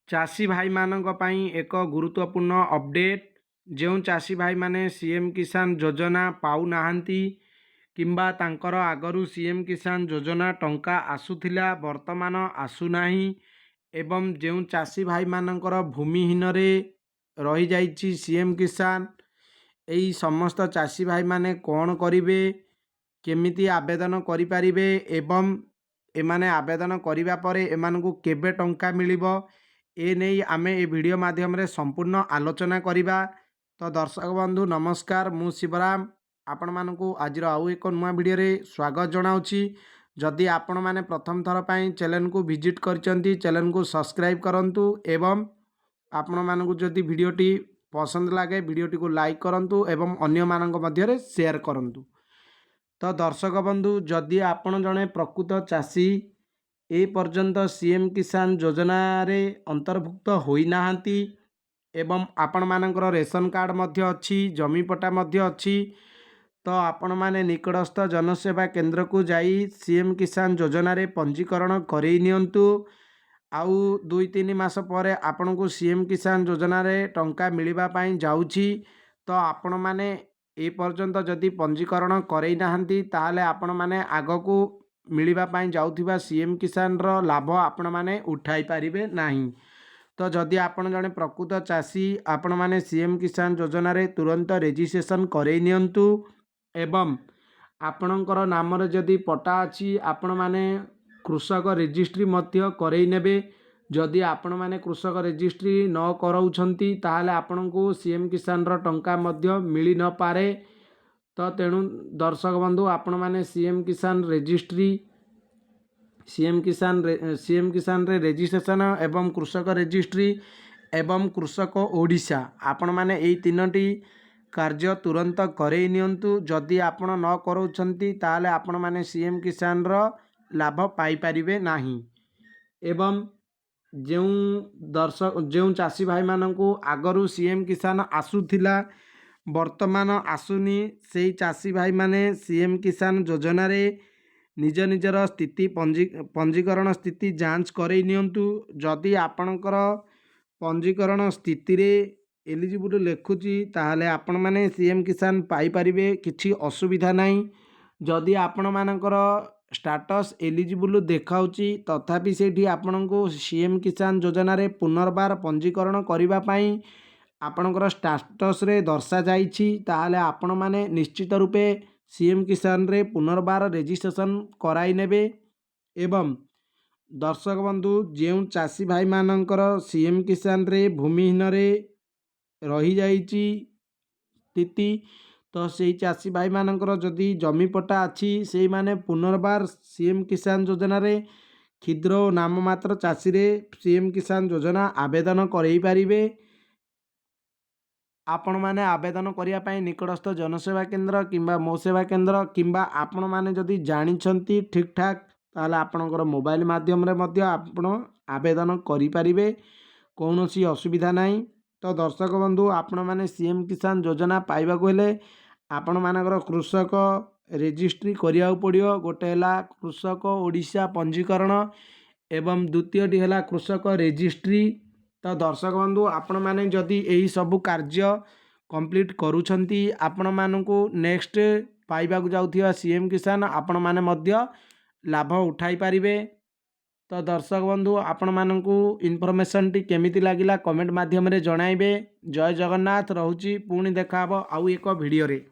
चाषी भाई मानक पई एक गुरुत्वपूर्ण अपडेट। जो चाषी भाई माने सीएम किसान योजना पाऊ नाहंती किंबा तांकर आगरू सीएम किसान योजना टंका आसुथिला वर्तमान आसुनाही एवं जो चाषी भाई मानकर भूमिहीन रे रही जाइछि सीएम किसान एई समस्त चाषी भाई माने कौन करिवे केमिति आवेदन करिपारिबे एवं एमाने आवेदन करिबा परे एमानकु केबे टंका मिलिबो ए नहीं आमे ए वीडियो माध्यम रे संपूर्ण आलोचना करिबा। तो दर्शक बंधु नमस्कार, मु शिवराम आपण मानकु आजिर आउ एक नुआ वीडियो रे स्वागत जनाउछि। जदि आपण माने प्रथम थर पई चैनल को विजिट करचंती चैनल को सब्सक्राइब करंतु एवं आपण मानकु जदि वीडियोटी पसंद लागे वीडियोटी को लाइक करंतु एवं अन्य मानक मध्य रे शेयर करंतु। तो दर्शक बंधु जदि आपण जणे प्रकृत चाषी ए पर्यंत सीएम किसान योजना रे अंतर्भुक्त होई नाहंती एवं आपण मानकर रेशन कार्ड मध्य अच्छी जमी पट्टा मध्य अच्छी तो आपण माने निकटस्थ जनसेवा केंद्र को जाई सीएम किसान योजना रे पंजीकरण करई नियंतु। आउ 2-3 मास परे आपण को सीएम किसान योजना रे टंका मिलिबा पई जाउछि। तो आपण माने ए पर्यंत जदि पंजीकरण करई नाहंती ताहाले आपण माने आगो मिलिबा पई जाउथिबा सीएम किसान रो लाभ आपण माने उठाई पारिबे नाही। तो जदि आपण जने प्रकृत चाषी आपण माने सीएम किसान योजना रे तुरंत रजिस्ट्रेशन करई नियंतु एवं आपणकर नाम रे जदि पट्टा अछि आपण माने कृषक रजिस्ट्री मध्य करई नेबे। जदि आपण माने कृषक रजिस्ट्री न करउछंती ताहाले आपणको सीएम किसान रो टंका मध्य मिली न पारे। तो तेणु दर्शक बंधु आपण माने सीएम किसान रे रजिस्ट्रेशन एवं कृषक रजिस्ट्री एवं कृषक ओडिशा आपण माने एई तीनोटी कार्य तुरंत करई नियंतु। जदि आपण न करउछंती ताहाले आपण माने सीएम किसान रो लाभ पाई परिबे नाही। एवं जो चाषी भाई मानकु आगरू सीएम किसान आसुथिला वर्तमान आसुनी से चाषी भाई माने सीएम किसान योजना रे निज निजर स्थिति पंजीकरण स्थिति जांच करई नियंतु। जदि आपणकर पंजीकरण स्थिति रे एलिजिबल लेखुची ताहाले आपण माने सीएम किसान पाई परिबे, किछि असुविधा नाही। जदि आपण मानकर स्टाटस एलिजिबल देखाउची तथापि सेठी आपणको सीएम किसान योजना रे पुनर्बार पंजीकरण करिबा पई आपणकर स्टाटस रे दर्शा जाइछि ताहाले आपण माने निश्चित रूपे सीएम किसान रे पुनर्बार रजिस्ट्रेशन कराई नेबे। एवं दर्शक बंधु जो चाषी भाई मानकर सीएम किसान रे भूमिहीन रे रही जाइछि स्थिति तो से चाषी भाई मानकर जदि जमी पट्टा अच्छी से माने पुनर्बार सीएम किसान योजना रे क्षुद्र नाम मात्र चाषी रे सीएम किसान योजना आवेदन करई पारिबे। आपण माने आवेदन करिया पई निकटस्थ जनसेवा केंद्र किंबा मो सेवा केंद्र किंबा आपण माने जदि जानिछंती ठीक ठाक ताले आपणकर मोबाइल माध्यम रे मध्य आपण आवेदन करि पारिबे, कोनोसी असुविधा नाही। तो दर्शक बंधु आपण माने सीएम किसान योजना पाइबा को हेले आपण मानकर कृषक रजिस्ट्री करिया पड़ियो। गोटे हला कृषक ओडिशा पंजीकरण एवं द्वितीयटी हला कृषक रजिस्ट्री। तो दर्शक बंधु आपण माने जदि एही सब कार्य कंप्लीट करूछंती आपण मानकु नेक्स्ट पाइबा को जाउथिबा सीएम किसान आपण माने मध्य लाभ उठाई पारिबे। तो दर्शक बंधु आपण मानकु इन्फॉर्मेशन टी केमिति लागिला कमेंट माध्यम रे जणाइबे। जय जगन्नाथ, रहउची पुणी देखा हबो आउ एक वीडियो रे।